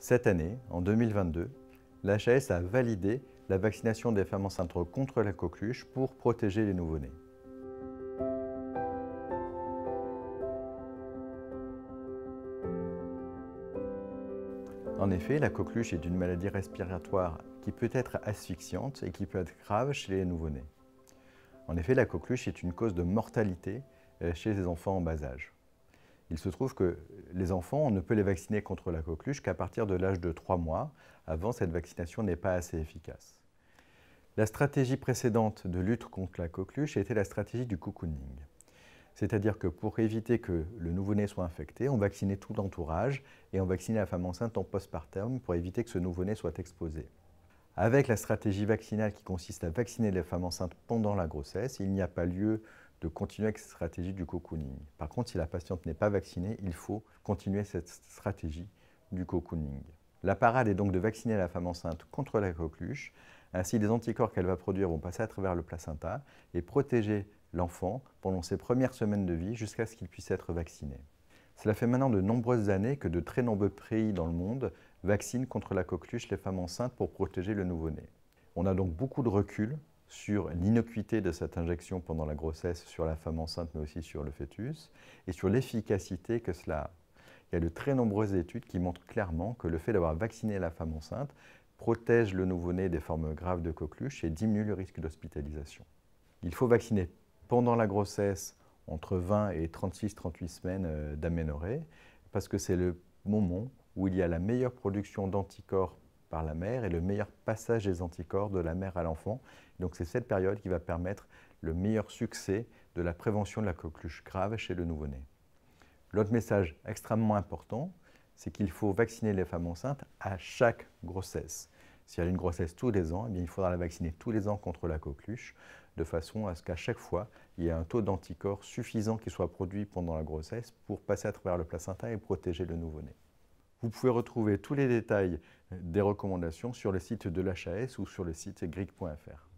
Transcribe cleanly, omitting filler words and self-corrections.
Cette année, en 2022, l'HAS a validé la vaccination des femmes enceintes contre la coqueluche pour protéger les nouveau-nés. En effet, la coqueluche est une maladie respiratoire qui peut être asphyxiante et qui peut être grave chez les nouveau-nés. En effet, la coqueluche est une cause de mortalité chez les enfants en bas âge. Il se trouve que les enfants, on ne peut les vacciner contre la coqueluche qu'à partir de l'âge de 3 mois. Avant, cette vaccination n'est pas assez efficace. La stratégie précédente de lutte contre la coqueluche était la stratégie du cocooning. C'est-à-dire que pour éviter que le nouveau-né soit infecté, on vaccinait tout l'entourage et on vaccinait la femme enceinte en postpartum pour éviter que ce nouveau-né soit exposé. Avec la stratégie vaccinale qui consiste à vacciner les femmes enceintes pendant la grossesse, il n'y a pas lieu de continuer avec cette stratégie du cocooning. Par contre, si la patiente n'est pas vaccinée, il faut continuer cette stratégie du cocooning. La parade est donc de vacciner la femme enceinte contre la coqueluche. Ainsi, les anticorps qu'elle va produire vont passer à travers le placenta et protéger l'enfant pendant ses premières semaines de vie jusqu'à ce qu'il puisse être vacciné. Cela fait maintenant de nombreuses années que de très nombreux pays dans le monde vaccinent contre la coqueluche les femmes enceintes pour protéger le nouveau-né. On a donc beaucoup de recul sur l'innocuité de cette injection pendant la grossesse sur la femme enceinte mais aussi sur le fœtus et sur l'efficacité que cela a. Il y a de très nombreuses études qui montrent clairement que le fait d'avoir vacciné la femme enceinte protège le nouveau-né des formes graves de coqueluche et diminue le risque d'hospitalisation. Il faut vacciner pendant la grossesse entre 20 et 36-38 semaines d'aménorrhée parce que c'est le moment où il y a la meilleure production d'anticorps par la mère et le meilleur passage des anticorps de la mère à l'enfant. Donc c'est cette période qui va permettre le meilleur succès de la prévention de la coqueluche grave chez le nouveau-né. L'autre message extrêmement important, c'est qu'il faut vacciner les femmes enceintes à chaque grossesse. Si elle a une grossesse tous les ans, eh bien, il faudra la vacciner tous les ans contre la coqueluche, de façon à ce qu'à chaque fois, il y ait un taux d'anticorps suffisant qui soit produit pendant la grossesse pour passer à travers le placenta et protéger le nouveau-né. Vous pouvez retrouver tous les détails des recommandations sur le site de l'HAS ou sur le site gric.fr.